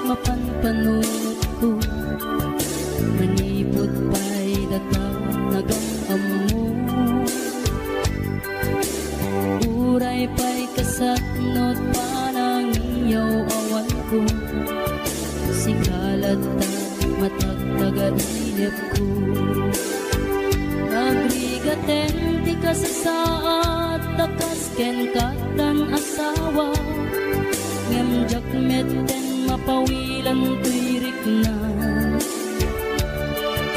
mapanpanunod ko. Manipod pa'y datanagang amo, uray pa'y kasatnot panang iyaw awan ko. Sikalat na matagtagalilip ko. Nagrigaten di ka sa saat, takas ken katan asawa. Ngem jakmeten mapawilan tuirik na.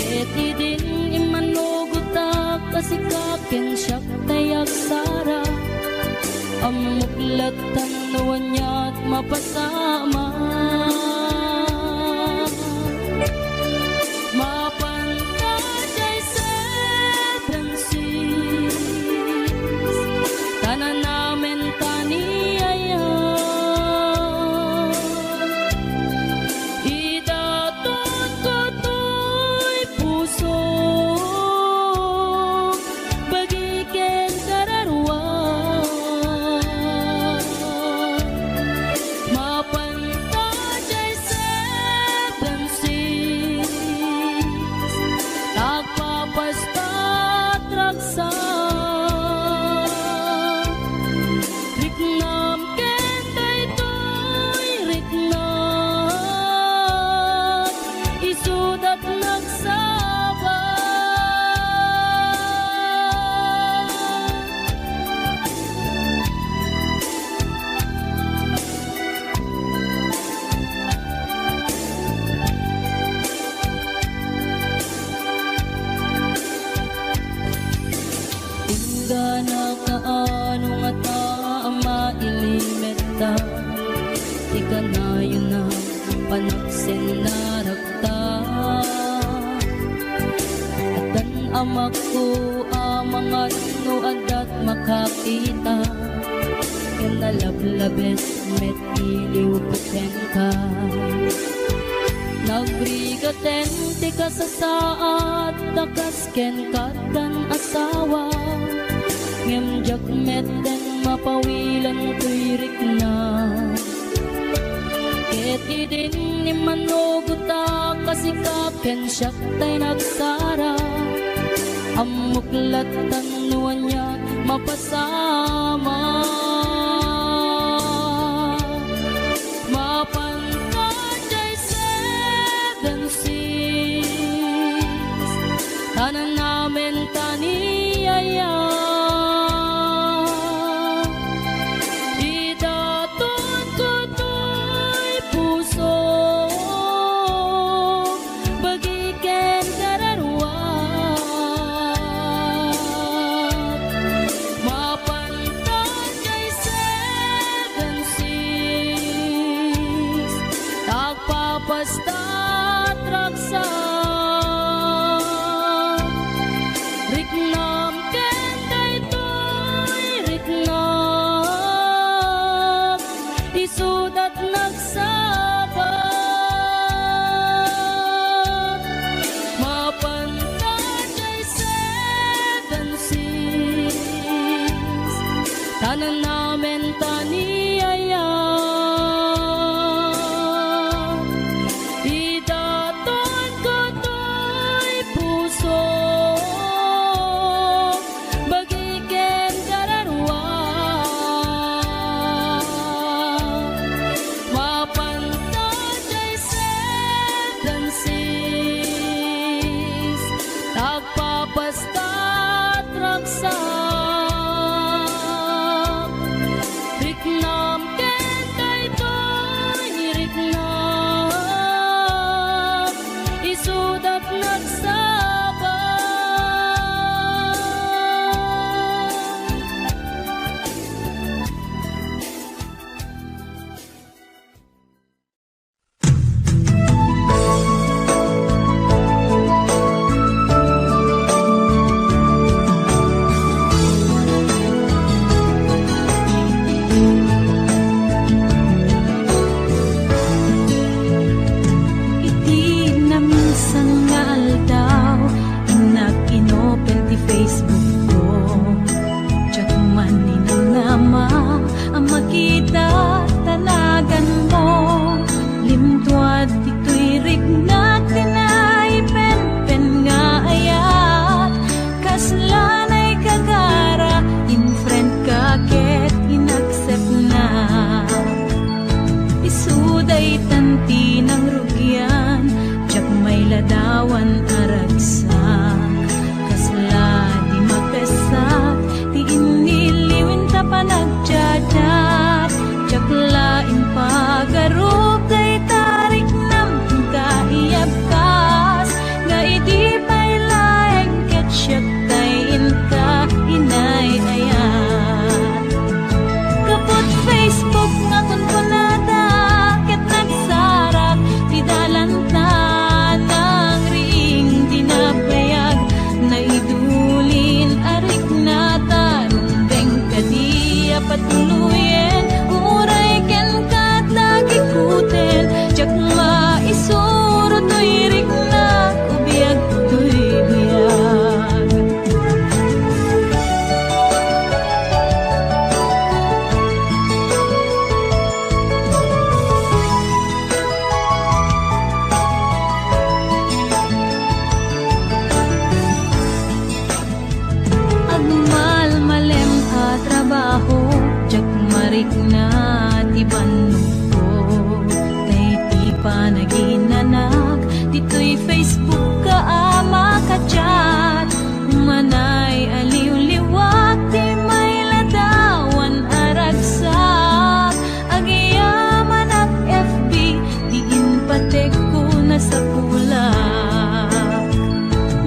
Eti din imanugutak kasikaken siyak tayak sara. Amuklatan nawan niya't mapasama. Mapantay seven seas, tanan namin taniyaya. Idatot ko to'y puso, bagiken kararwa. Mapantay seven seas, tagpapastat raksa. Riknam ken daytoy riknam, isudat nagsaba. Tingga na kaano nga taama ilimeta, di ka na yun na panaksin na rakta. Atan amak ko amang ano adat makakita, yan nalablabes met iliw kuten ka. Nagrigaten di ka sa saat, takas ken katan asawa. Ngem jakmeten mapawilan tuirik na. Ket idin ni manuguta kasikaken siyak tay nagsara. Amuklatan nuwan niya mapasama. Mapantay seven seas, tanan namin taniyaya. Idatot ko to'y puso, bagiken kararwa. Mapantay seven seas, tagpapastat raksa. Riknam ken daytoy riknam, isudat nagsaba. Mapantay seven seas, tanan namin taniyaya. Idatot ko ti nang rugyan, jak may ladawan aragsak, kasla di magkasak, ti iniliwin ta panagjadat, jak lain pagarup day tarik nam kaiyabkas, nga iti pay laeng ketsyat tayin ka inay ayat. Kapot Facebook nga kunkunada, ket nagsarak ti dalanta ng ring dinabayag, naidulin arik na tarumbeng kadiya patuluyen, uray ken kat lagi kuten, jak maisuro to'y rik na ubiyag to'y biyag. Agmal malem a trabaho, jak marik na ti bannuko, tay ti panaginanak, dito'y Facebook ka ama ka-chat, manay aliw-liwat, ti may ladawan aragsak, agiyaman at FB, di inpatek ko na sa kulak.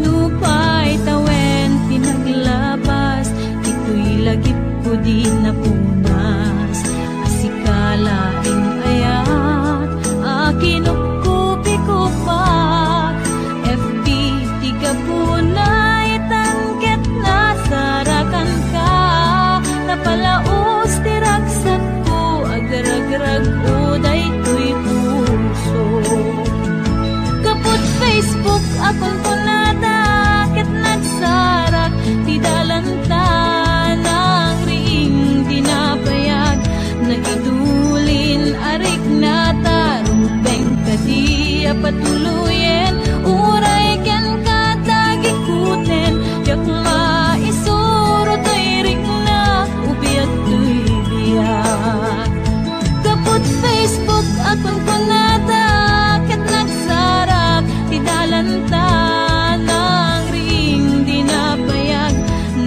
Lupay tawen pinaglabas, ito'y lagip ko di napunas, asikalaing ayat, akinupkupi ko pa, FB tiga punay tangket na sarakan ka, napalaos tiragsat ko, agaragrag uday to'y puso. Kapot Facebook akon kunada, ket nagsarak ti dalanta ng ring dinapayag, naidulin arik na tarumbeng kadiya patuluyen, uray ken katagi kuten, jak maisuro to'y ring na ubiyag to'y biyag. Kapot Facebook akon kunada, ket nagsarak ti dalanta ng ring dinapayag,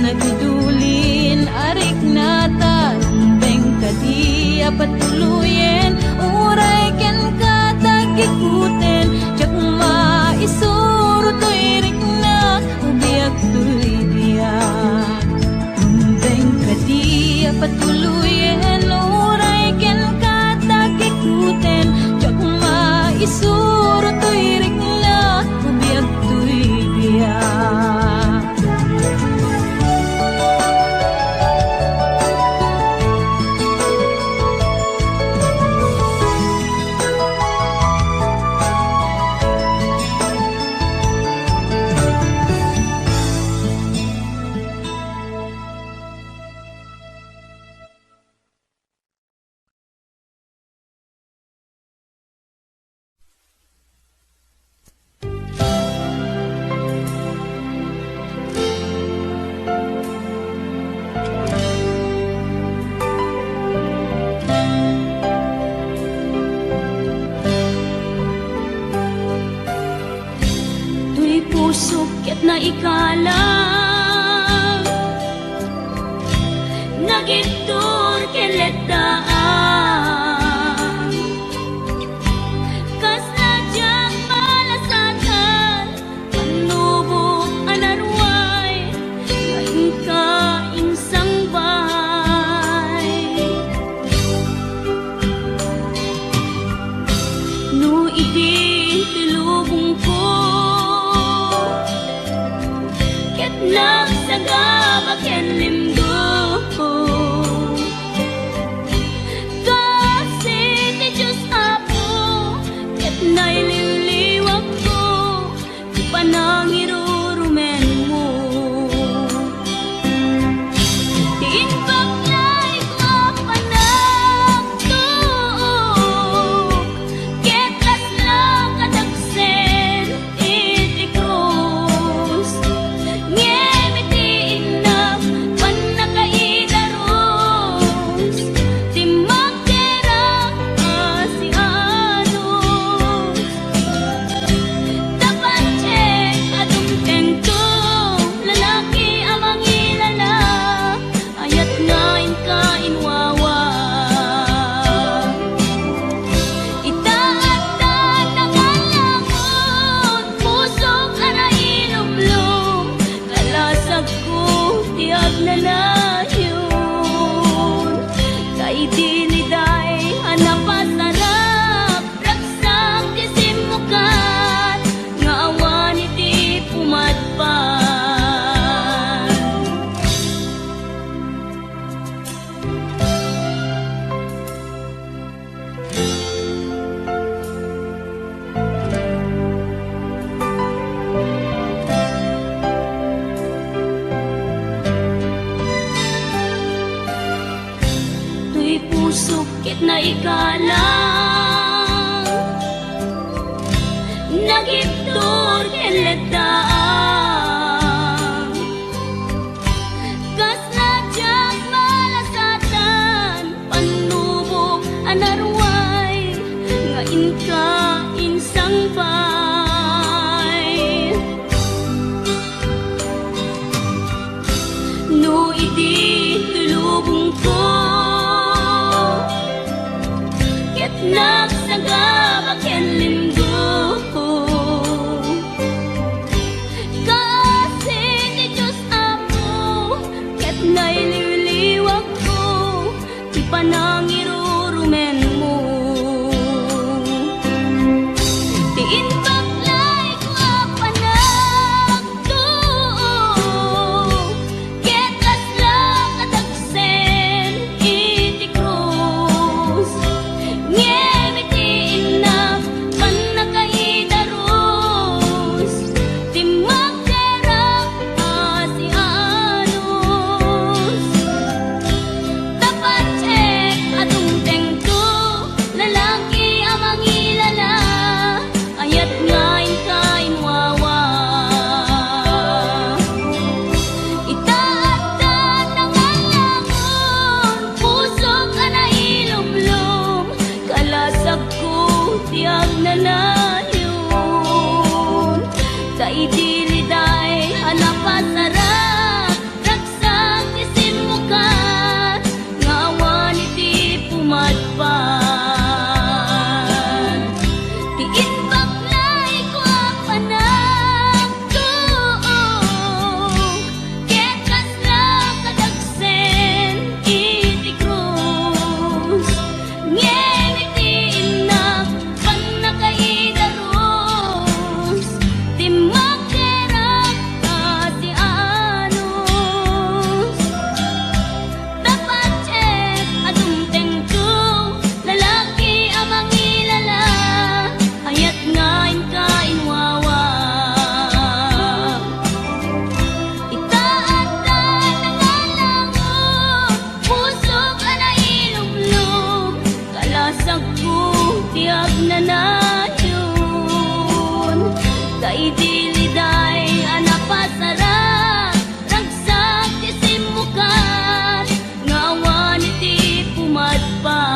nagdulin arik na tarumbeng kadiya patuluyen, uray ken katagikuten, jak maisuro to'y rik na ubiyag to'y biyag. Rumbeng kadiya patuluyen, uray ken katagikuten, jak maisuro to'y rik na ubiyag to'y biyag. Tuy pusok ket na ikalang, nagitur keletaan, kas nadyang malasatan, panubok anarway, ngayon ka insang bahay. No itin tilubong ko, ket nagsagabak ken limdo, kasi ti Diyos Apo, ket naililiwag ko, ti panangirurumen mo. Ti inbaklay ko panagtuok, ket laslang kadagsen iti krus, ngem iti inam panakaidaros, ti magdera asianos. nagiptor ken letdaang kas nadyag malasatan panubok anarway nga inka insang pay no iti tulubong ko ket nagsagabak ken limdo kasi ti Diyos Apo ket naililiwag ko ti panangirurumen mo ti inbaklay ko a panagtuo ket kasla kadagsen iti krus ngem iti inna pannakaidarus ti magderang asianos tapat check atong tengto lalaki amang ilala ayat ngain kain wawa itaatan ng alangon pusok ka na ilumlum kalasag ko tiyag na nayon sa idiliday hanapasarap ragsag isin mukat ngawan iti pumadpan ti inbaklay ko a panagtuo ket kasla kadagsen iti krus ngem iti inna pannakaidarus ti magderang asianos tapat check atong tengto lalaki amang ilala ayat ngain kain wawa itaatan ng alangon pusok ka na ilumlum kalasag ko tiyag na nayon sa idiliday anapasarap ragsag ti simukat ngawan iti pumadpan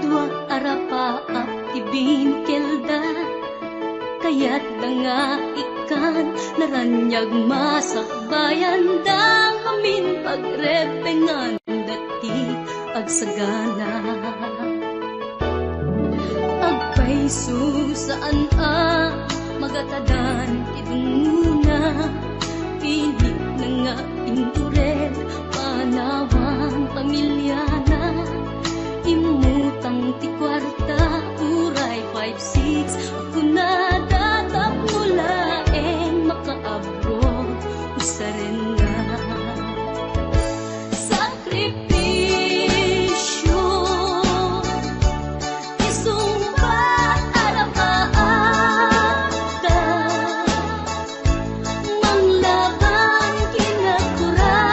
dua arapa at ibinkelda kaya't nga ikan naranyag masakbayan dang amin pagrepengan dati agsagana agpaiso saan magatadan idunguna pilit na nga indured panawang pamilyana imutang ti kwarta uray 5-6 ako na datap mulaeng makaabroad usaren nga sakripisyo isumbat arapaata manglaban kinakurapay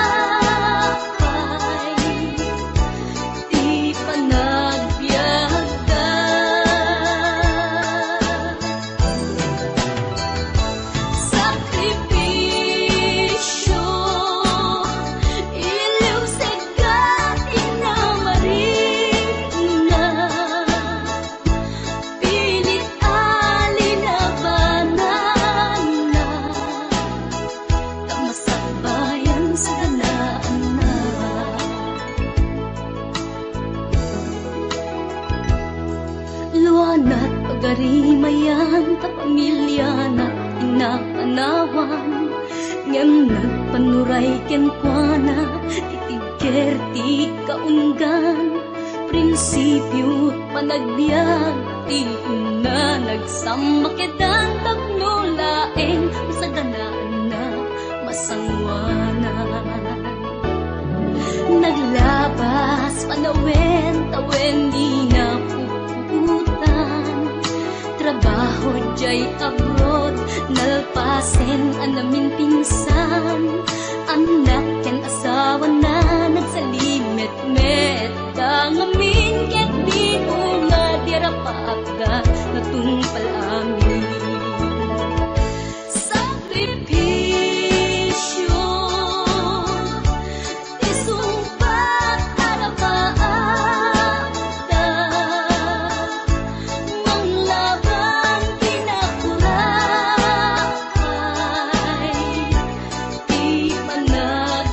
di panagbiagda sakripisyo iliw segat inamarina pilit alinabanan na tamasakbayan sa ganaan na luanat pagarimayan ta pamilya na inapanawan ngem nagpanuray ken kuana titigker ti kaunggan prinsipyo panagbiag ti na nagsamakedan tagnulaeng sa ganaan na masangwanan naglabas panawen tawen di na puputan trabaho jay abroad nalpasen anamin pinsan anak ken asawa na nagsalimet-met dangamin ket di nga dirapagda natumpal amin sakripisyo isumpat arapaata manglaban kinakurapay di panag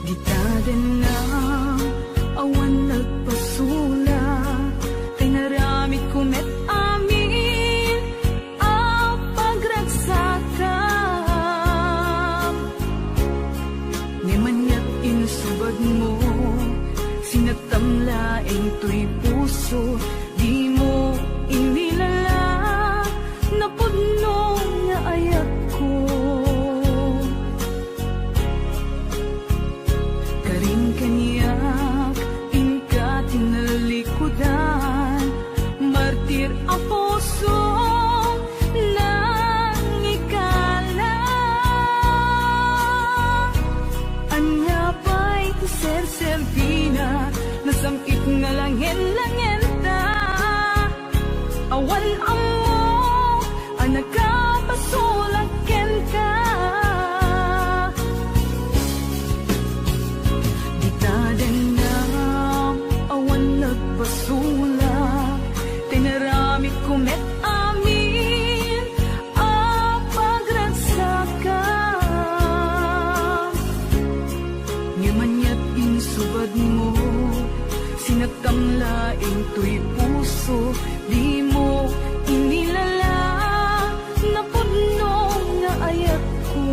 Gitaden na awan nagpasula, kay naramid kumet amin ang pagragsakam. Nemanyat insubad mo, sinatamlaeng to'y puso, di mo inilala, napudno nga ayak ko. Karing kaniyak, inka tinalikudan, martir ang puso nang ikala. Anya pa'y ser-servina, nasamit nga langin-langin ta. Awan ang mo, ang nagkapasulakin ka. Gitaden na awan nagpasula, tinaramit kumet amin ang pagragsakam. Ngamanya't insubad mo, sinagtamlaing to'y puso, di mo inilala, napudno nga ayak ko.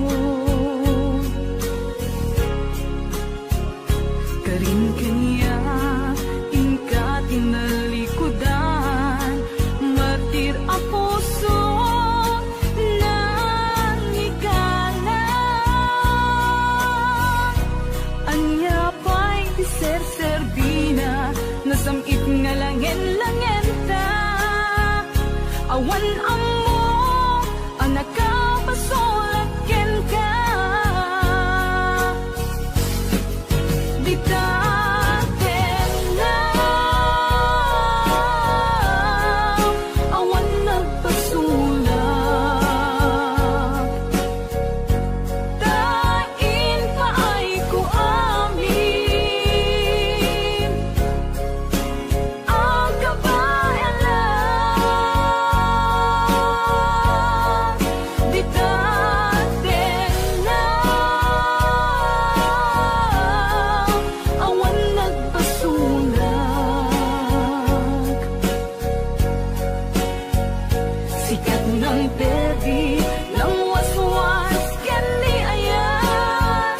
Karin kanya, inka tinalikudan, martir ang puso nang ikala. Anya pa'y ser-servina, nasamit nga langin-langin ta. Awan ang mo, ang nakapasulakin ka. Ditaten na awan nagpasulak, tain pa ay ko amin ang kabayanan. Ditaten na awan nagpasulak, sikat ng perdi ng waswas kani ayan,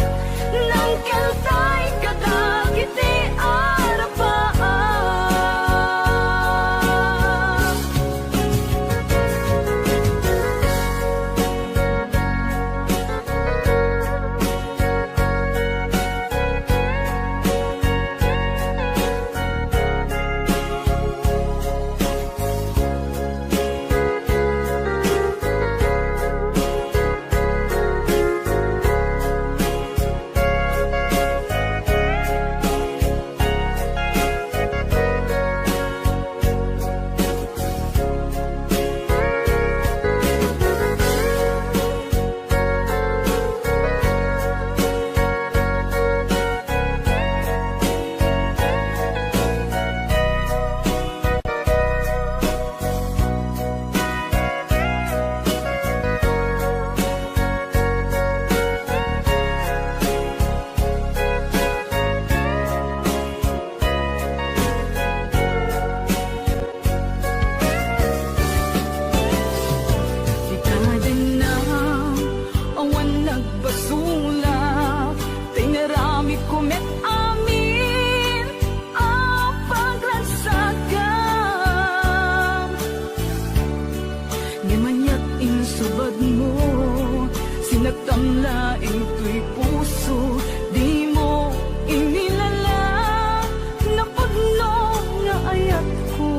ng kaltay kadagiti arapaan. Ditaden na awan nagpasulak, tinaramid kumet amin ang pagragsakam. Ngamanya't insubad mo, sinagtamlaing to'y puso, di mo inilala, napudno nga ayak ko.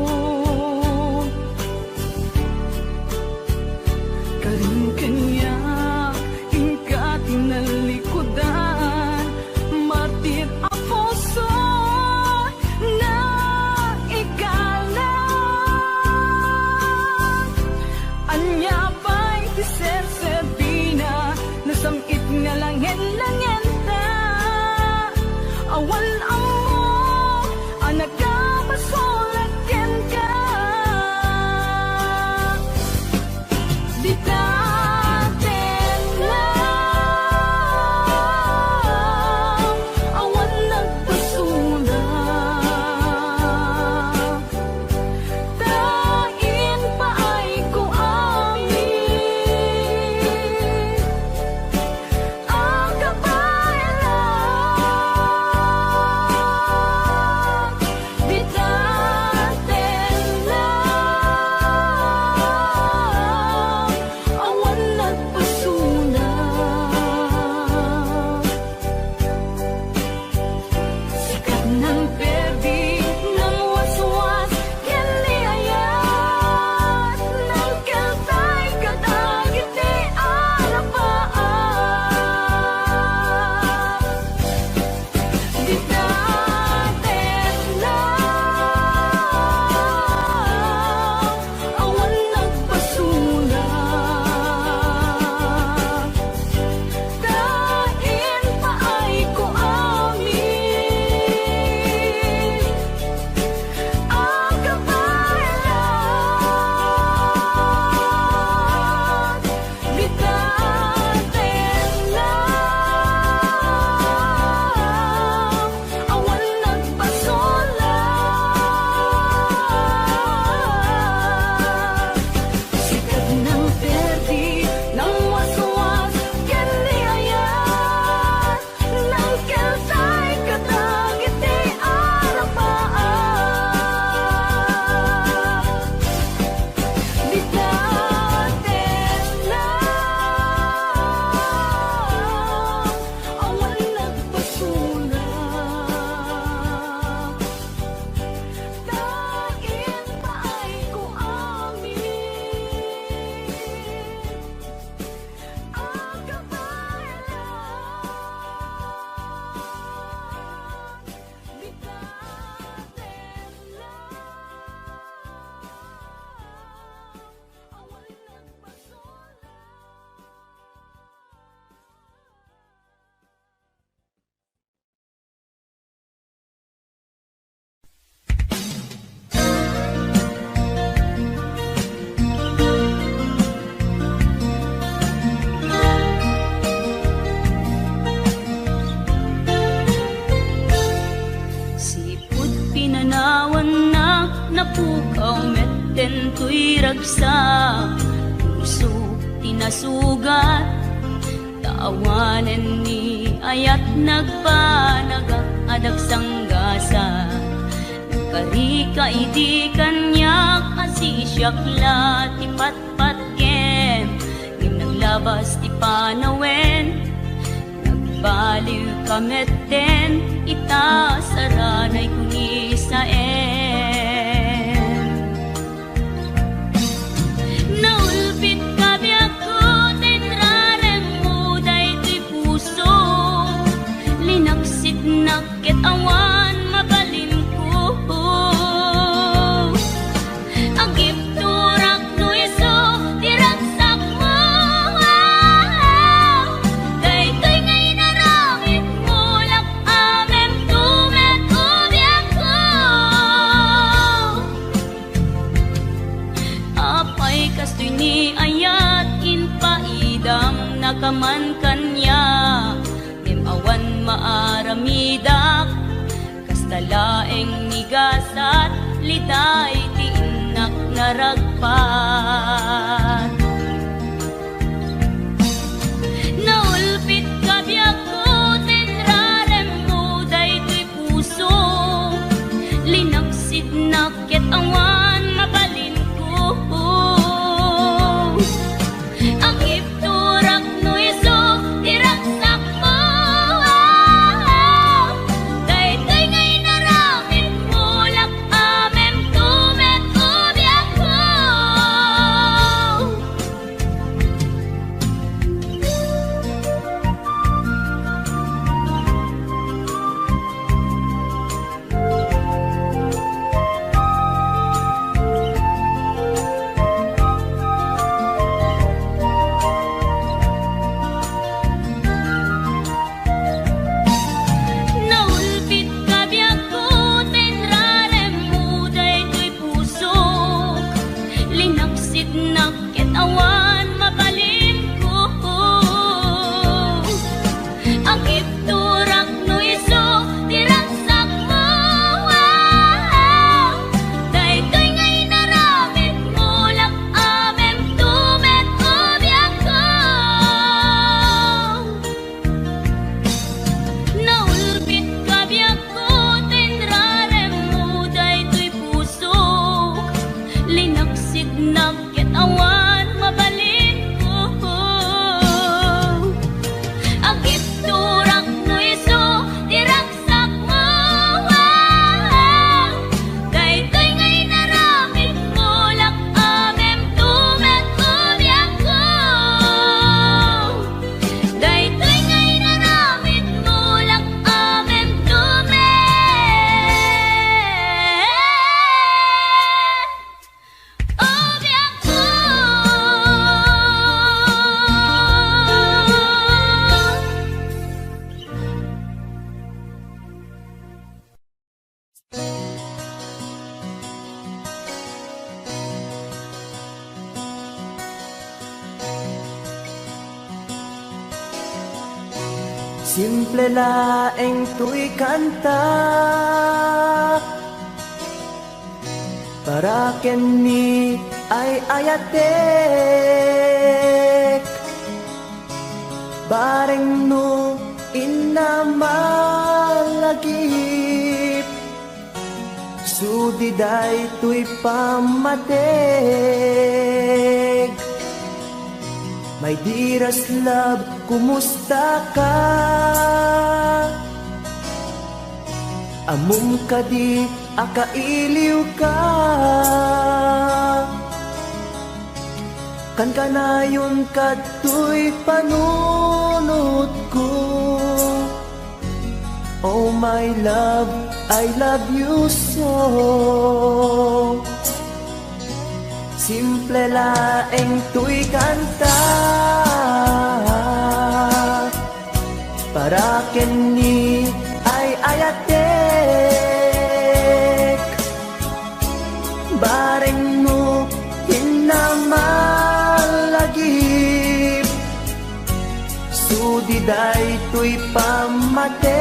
Karin kanya, inka tinalikudan, martir ang puso na ikala. Anya pa'y ser-servina, nasamit nga lang tukaw metten tuy ragsa puso tinasugat taawanen ni ayat nagpanagak adag sanggasa kari ka idi kanyak asisyak ti patpatken ngim naglabas ti panawen nagbaliw kametten ita saranay kuni saen naulpit kabiyak ko tenrarem mo daytoy puso linaksit nakit awan mabalin ko agip turak no iso diragsak mo daytoy ngay naramit mulak amem tumet ubiyak ko apay kastoy ni ayat inpaidam nakaman kanya awan maaramidak kastalaeng nigasat liday ti inak naragpat naulpit kabiyak ko tenrarem mo daytoy puso linaksid nakit awan mabalin ko ang ipturak no iso diragsak mo daytoy ngay naramit mulak amem tumet ubiyak ko naulpit kabiyak ko tenrarem mo daytoy puso linaksid nakit awan mabalin ko ang ipturak no iso diragsak mo daytoy ngay naramit mulak amem tumet ubiyak ko naulpit kabiyak ko tenrarem mo daytoy puso linaksid nakit awan mabalin ko ang ipturak no iso diragsak mo daytoy ngay naramit mulak amem tumet ubiyak ko daytoy ngay naramit mulak amem tumet ubiyak ko Simple laeng tuy kanta para kenni ay ayatek bareng no inamalagip sudiday tuy pamatek. My dearest love, kumusta ka? Amum ka di akailiw ka. Kan kanayon kato'y panunod ko. Oh my love, I love you so. Simple laeng tuy kanta para kenni ay ayatek bareng mo hinamalagip sudiday tuy pamatek.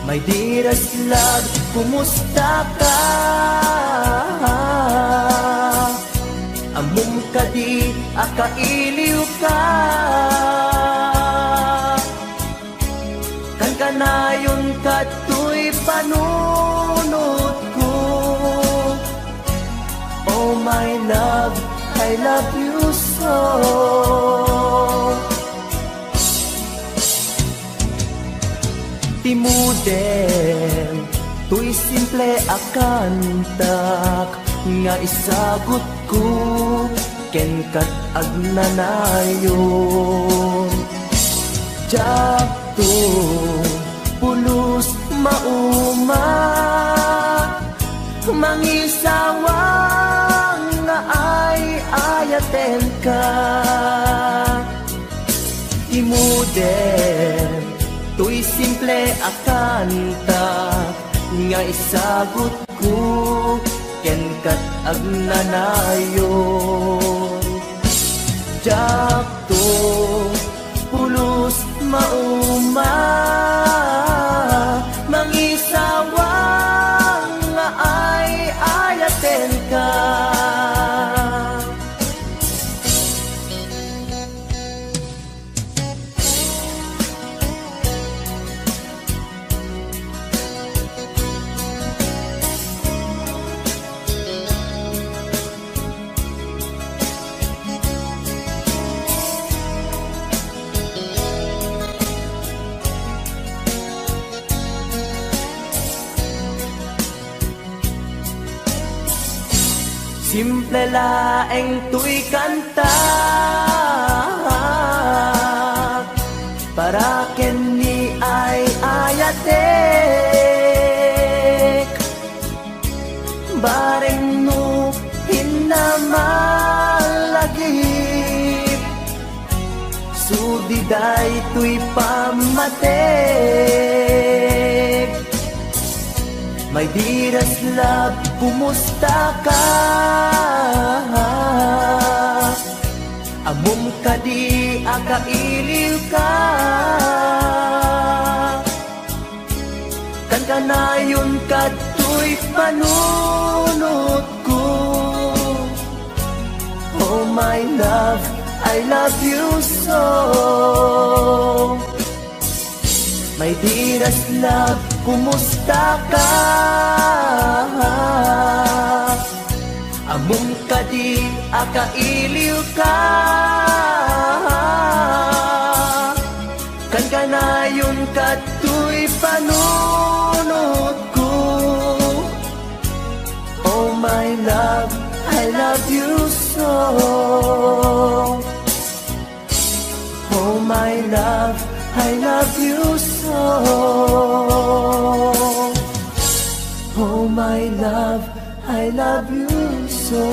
My dearest love, kumusta ka? Among kadi akailiw ka. Kan kanayon kato'y panunod ko. Oh my love, I love you so. Timuden, tuy simple akantak, nga isagot ko, ken kat agnanayon. Jakto, pulos mauma, mangisawang nga ay ayaten ka. Timuden, tuy simple akanta, nga isagot ko, ken kat agnanayon. Jakto, pulos mauma, mangisawang nga ay ayaten ka. Simple laeng tuy kanta, para ken ni ay ayatek. Bareng no hinamalagip, sudiday tuy pamatek. My dearest love, kumusta ka? Amom kadi akailiw ka. Kan kanayon kato'y panunod ko. Oh my love, I love you so. My dearest love, kumusta ka? Among kadi akailiw ka. Kan kanayon kato'y panunod ko. Oh my love, I love you so. Oh my love, I love you so. Oh my love, I love you so.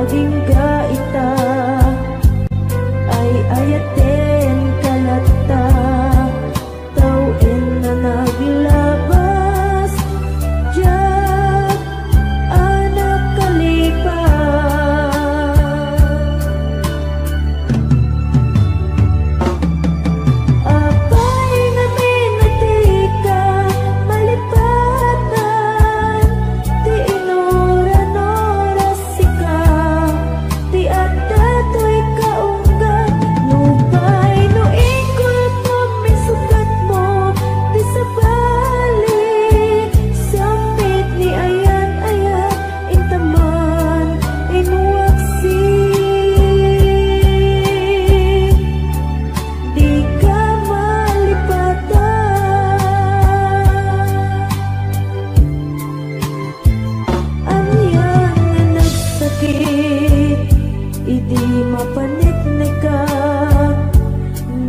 aging gaita ay ayaten kalata tawin na naglabas Diyak anak kalipas apay na minatika malipatan ti inoran-oras sika ti adda to'y kaunggat nupay no ingkol po misugat mo di sa balik samit ni ayat-ayat intaman inuwaksi di ka malipatan Aniyan nga nagsakit Idi mapanit na ka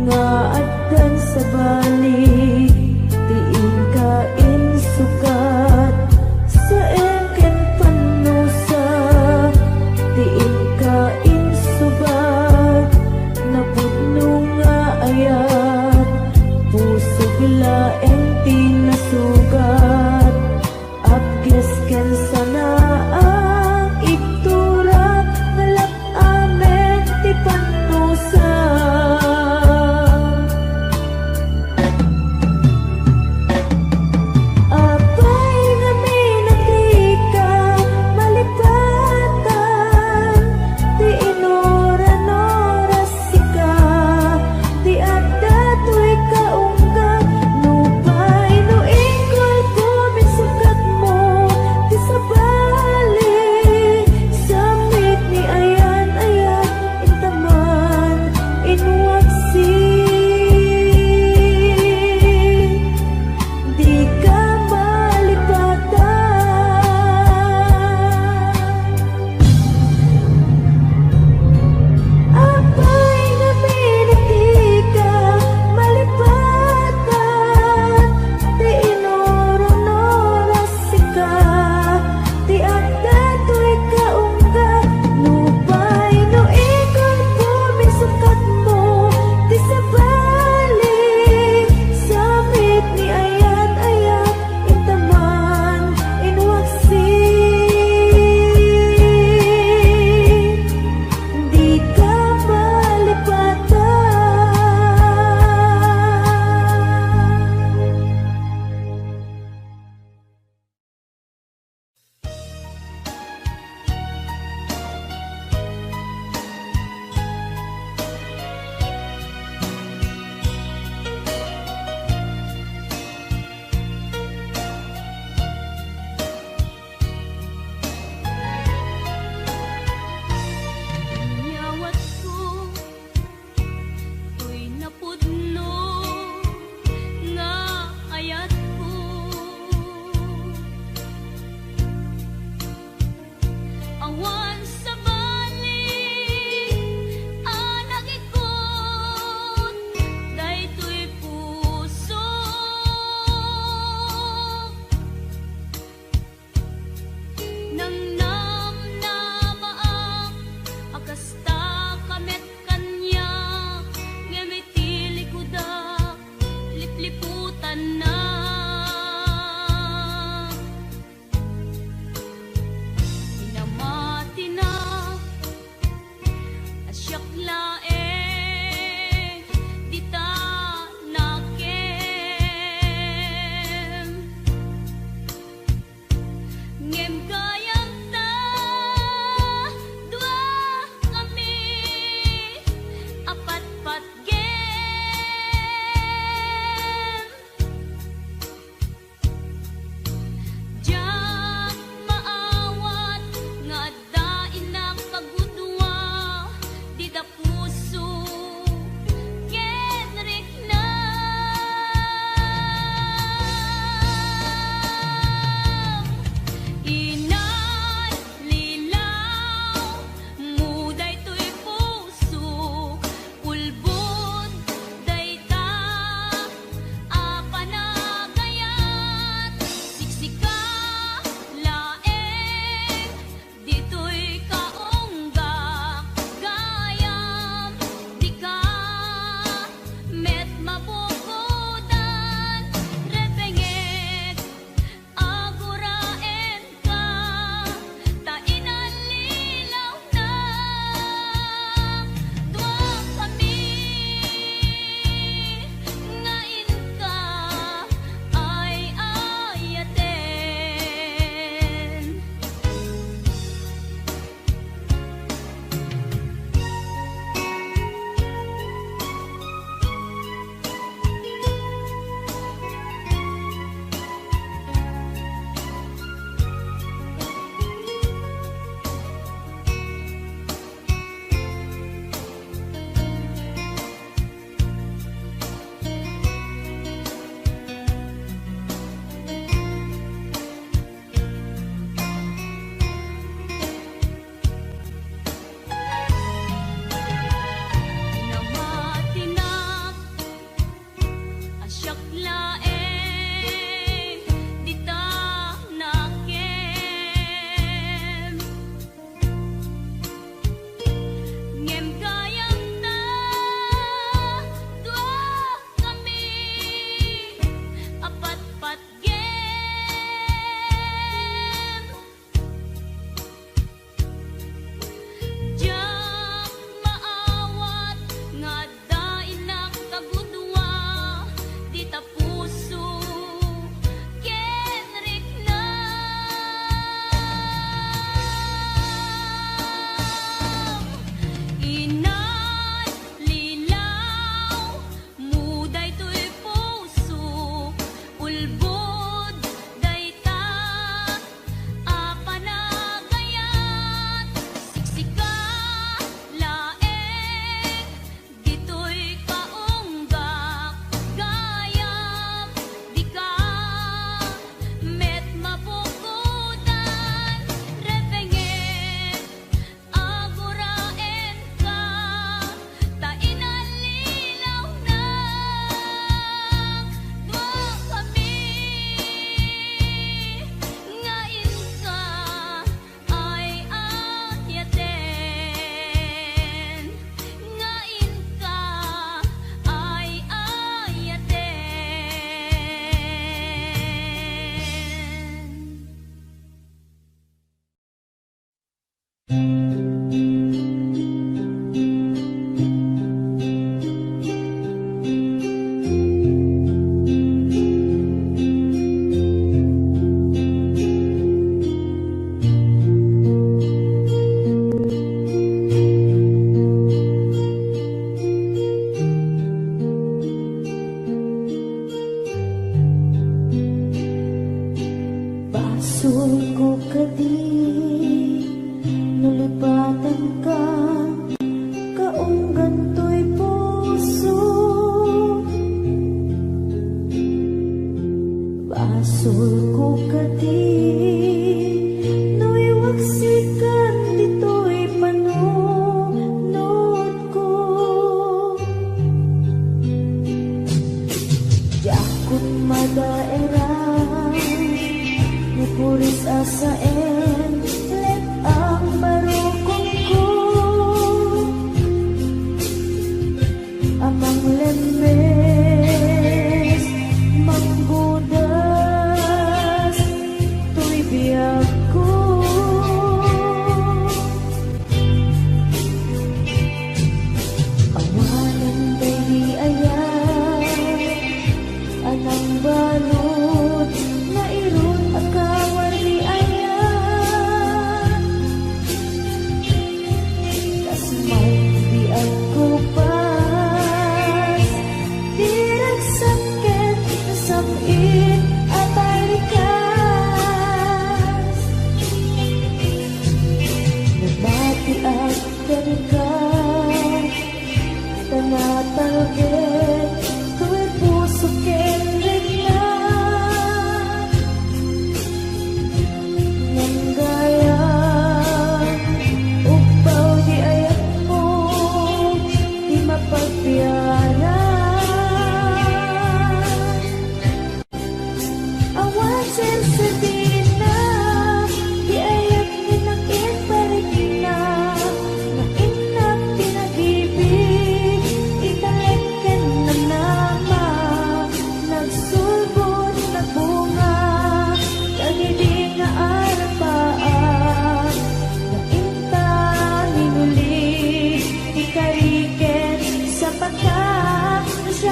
Nga addan sa balik Tiin ka insukat Sa engken panusa Tiin ka insubat Napudno nga ayat Puso bilaeng tinasugat Apges ken sana ang iktura nalak amen ti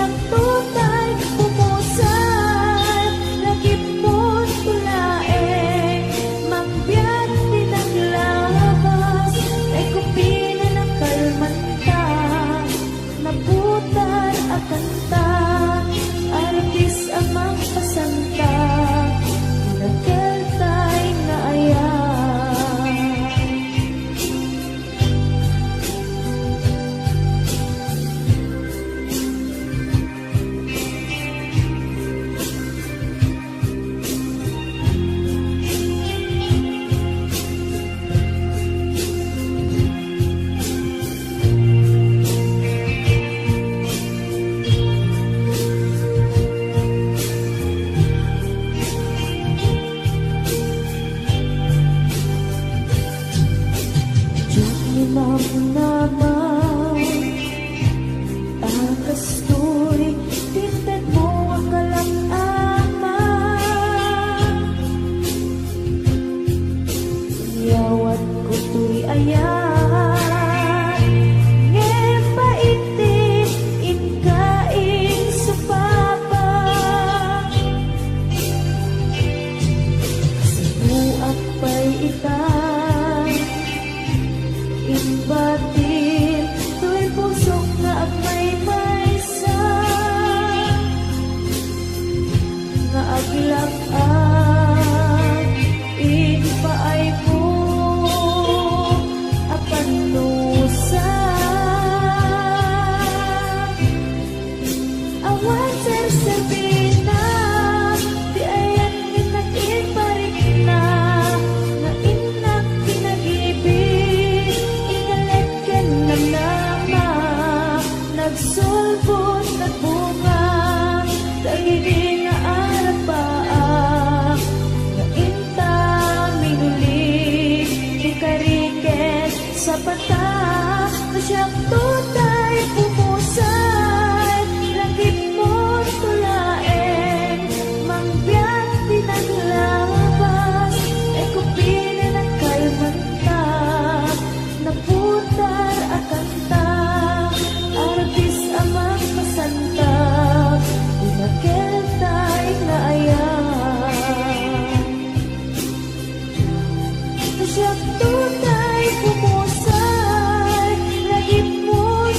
siyang tutay pumusay lagip mo't tulae magbiyak pinaglabas ay kupina ng kalmanta naputar akanta artis amang pasanta nagkeltay na ayan. Naman Akasturi Tinted mo ang kalak-aman Yawat ko tuy ayan Ngepaitin Inkain sa papa Sinuak pa'y itan Imbatin Tu'y pusok na agmay maysa Nga aglakan Inpaay mo Apanusa Awan sersebina Di ayan minag-iparik na Nga inak pinag-ibig nama nagsulbot nagbunga dagiti nga arap paak nga inta minulig di kariket sa pata na siyang tutay pumusay langit mo tulaen mangbiyak pinaglabas ay kupina ng kalmanta naputar akanta artis amang pasanta inakeltay na ayan siyang tutay pumusay lagip mo't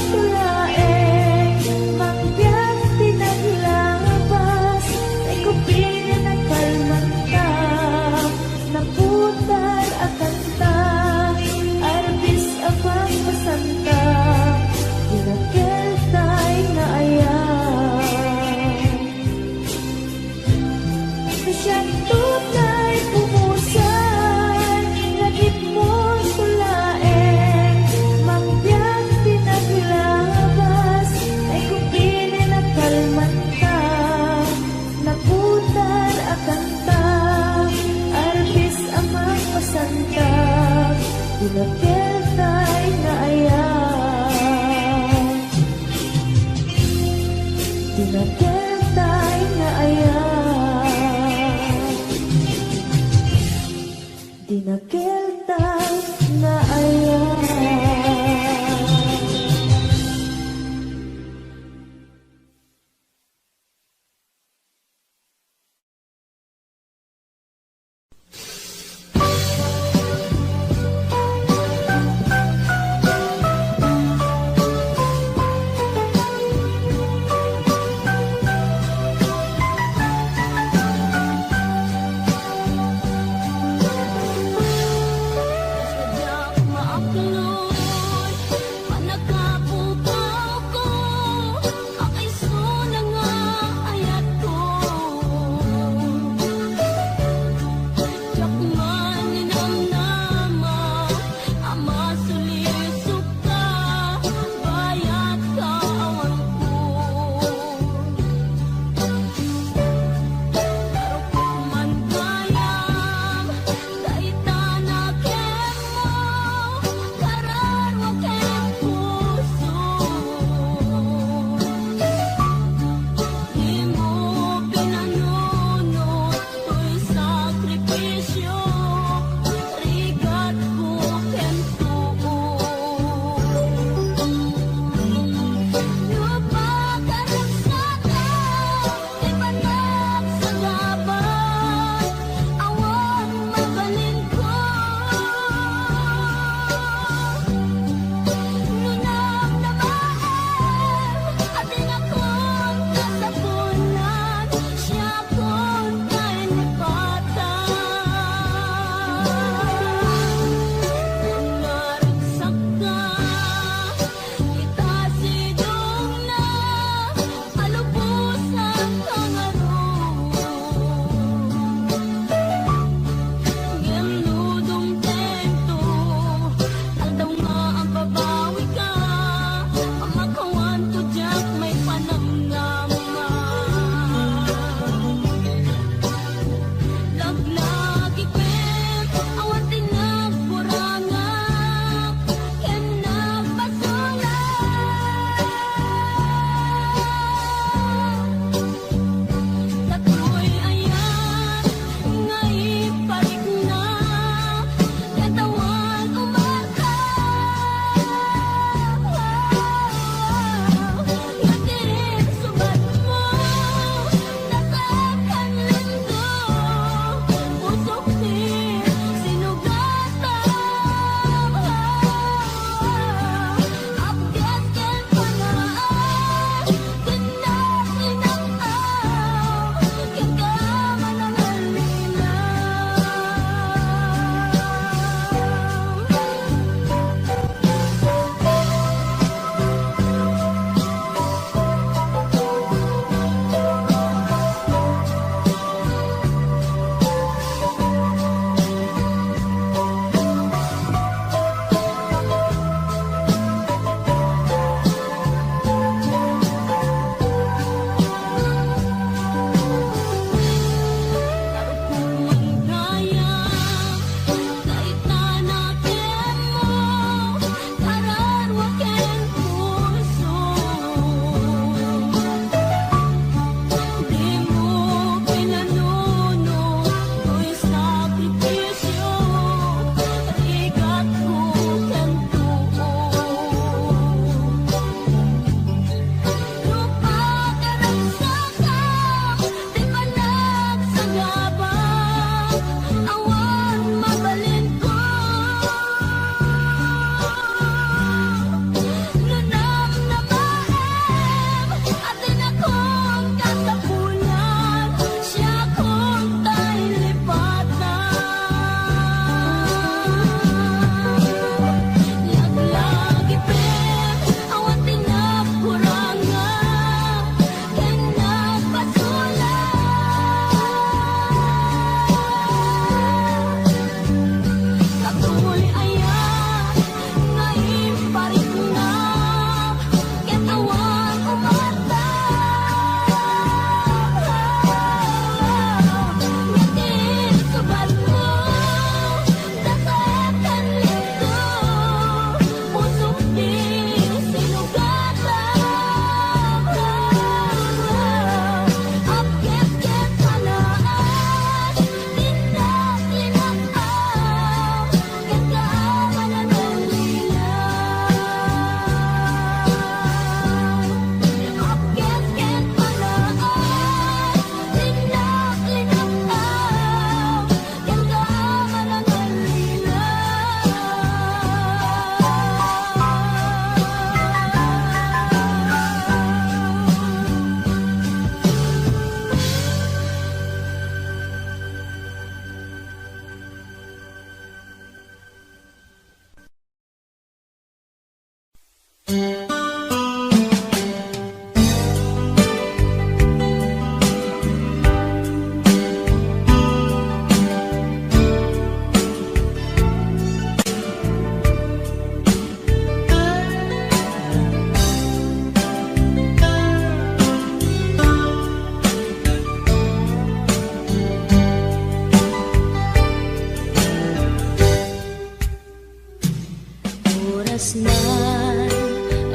pusnan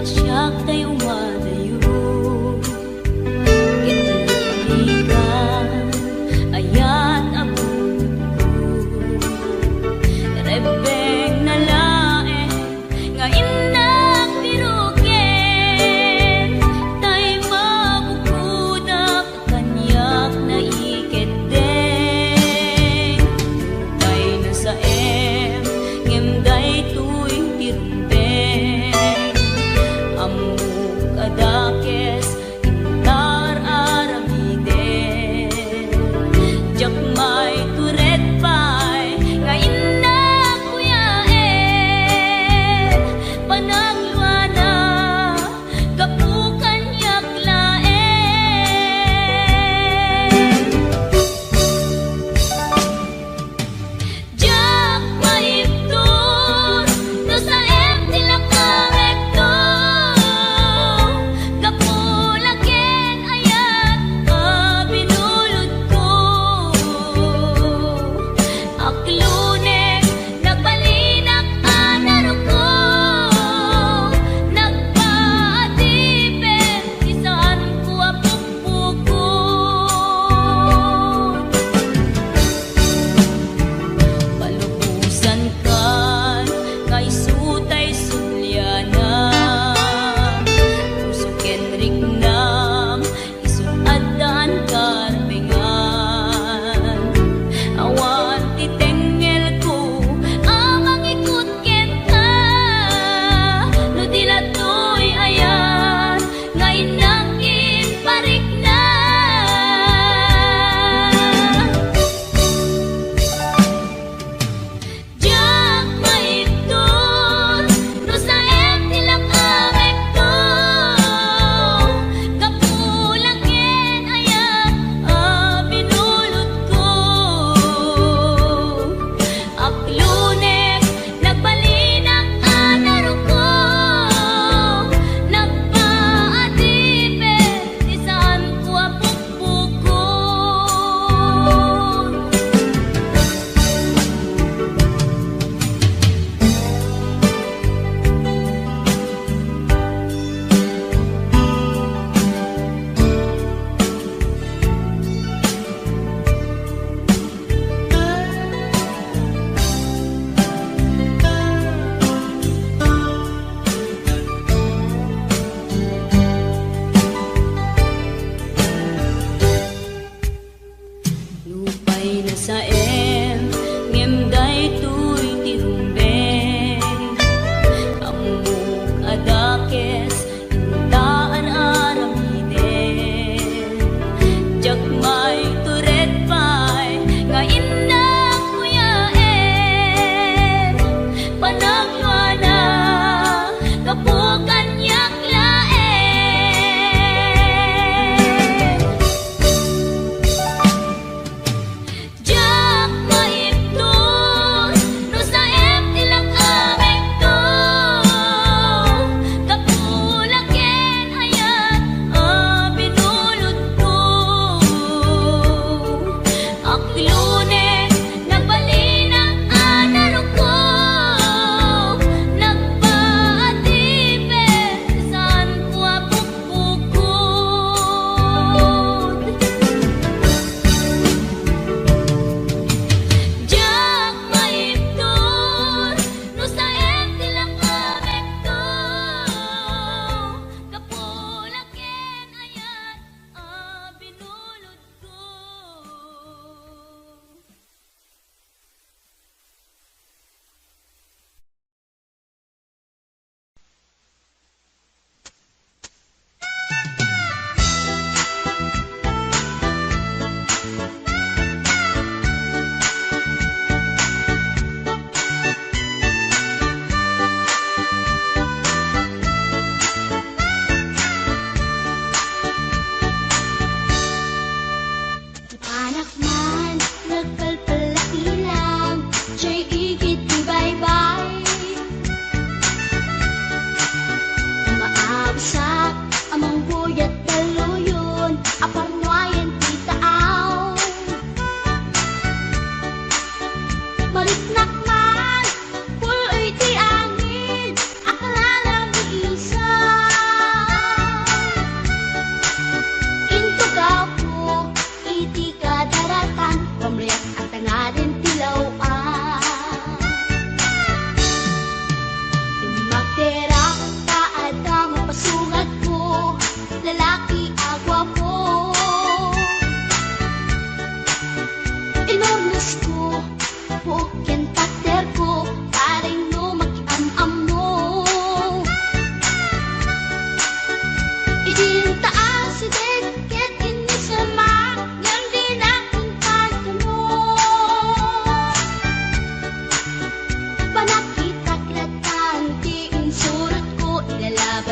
asyak tayo madayo itligan ayat ako rebeng na lae nga inak pirugen tay mabukudak kanyak na iketdeng tay na sa ngem day tuwing tirumbeng amuk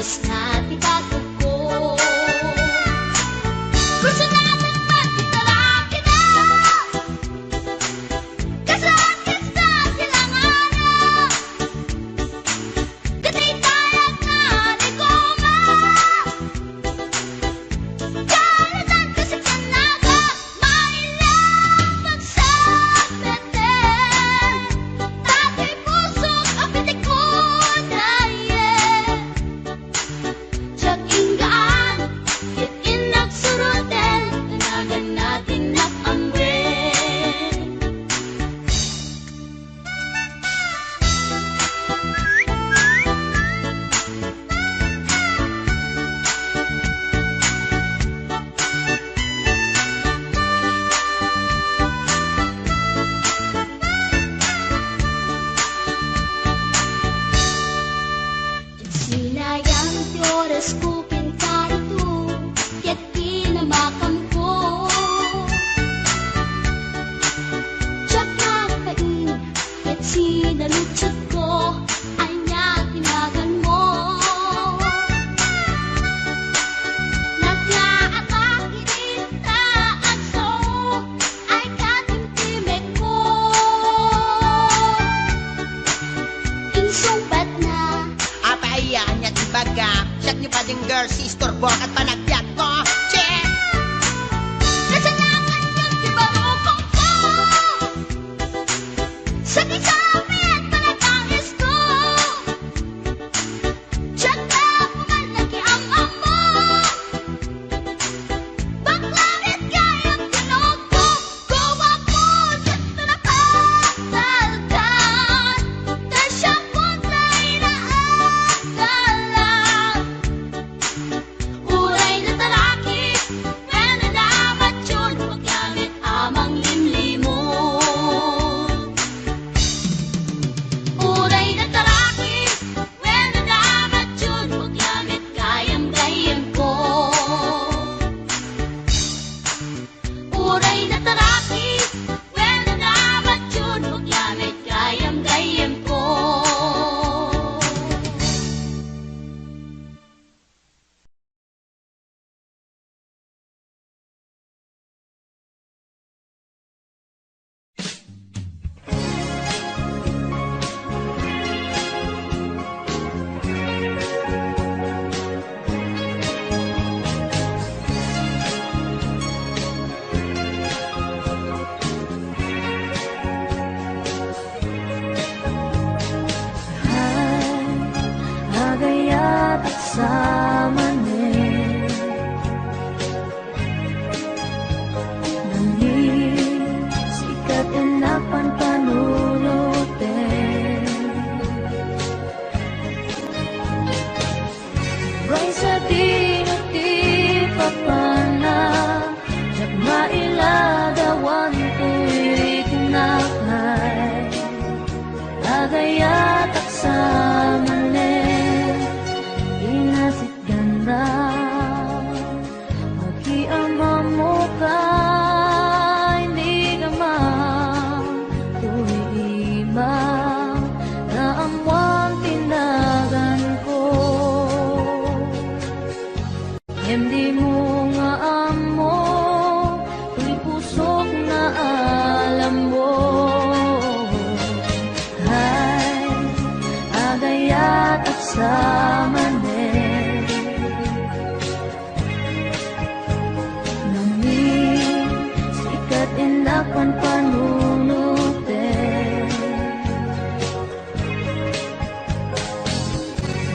mas natipagod ko. Gusto natin magkitalaki na kasakit sa silanganan. Katay tayo na ligoma kalitan kasi kanaga mailang magsabete. Dati pusok apitik ko dahil Tiyak inggaan, yat inagsurutin, tanagan natin nakambe. Sinayang ti oras ko pinkarito, yat kinamakam ko. Tiyak nagpain, yat sinalutsot ko, ay niya tinagan mo. Naglaatang inita at so, ay katimtimek ko. Insumpat na Apaiyan niya tibaga, siyak niyo pa din girl, sister, bok at panagbiag ko. Check! kasalanan yung tibarokong ko. Sa kisabi at panagangis ko. Tiyak na pumalaki ang amo. Baklavit kayang tinog ko. Gawa ko sa tunapagdaldan. Dahil siyang puntay na agalan. Uray na talaki, pwede dapat yun paggamit amang limlimo. Uray na talaki, pwede dapat yun paggamit gayam-gayam ko. Uray na talaki, pwede dapat yun paggamit gayam-gayam ko. Agayat at samanin Nangin sikat enapan panunutin Ray sa dinuti papana Jak mailadawan tuwid nakay Agayat at samanin Inasit ganda Magkiama mo ka Hindi ka tuwima Na amuang tinagan ko Hindi mo nga amo Tuy pusok na alam mo Hay agayat at samanin Nangin sikat inapan panunutin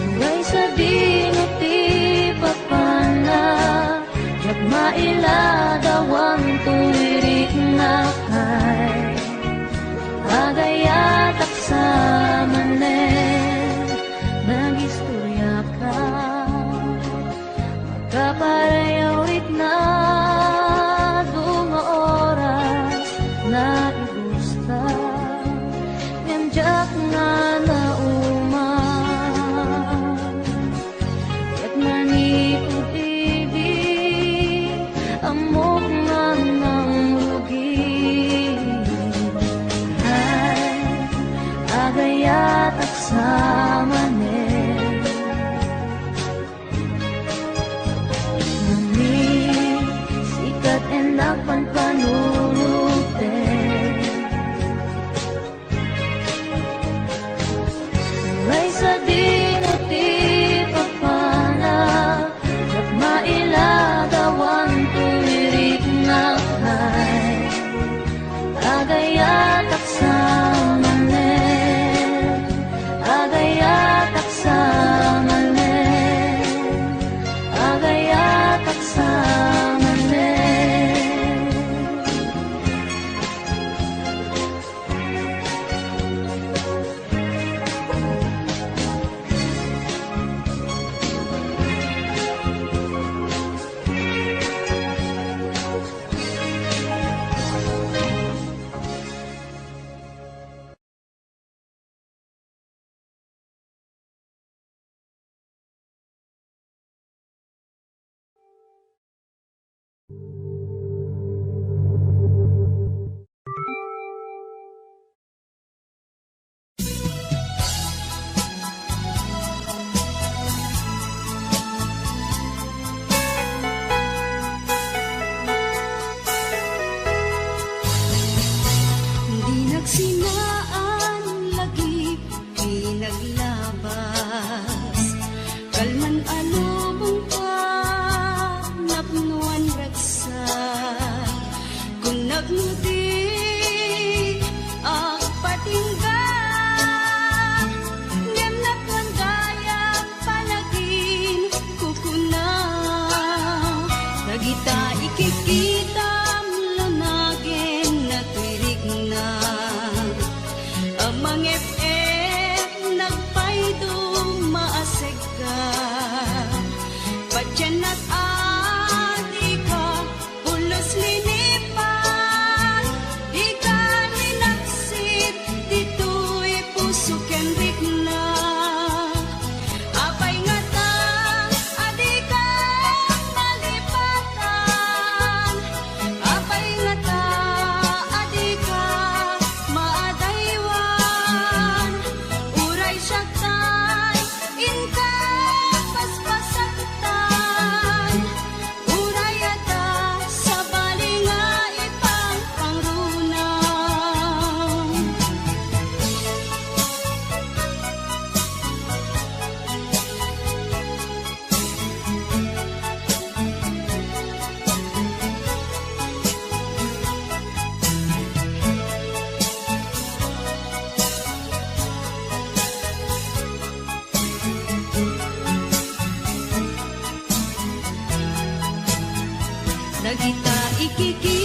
Uray sa dinuti papana Jak mailadawan tuwirik na kay Agayat at samanin Nagistorya ka Magkaparayawit na Dunga oras Na igusta Ngamjak nga na uman Kat manipod ibig Ang Kiki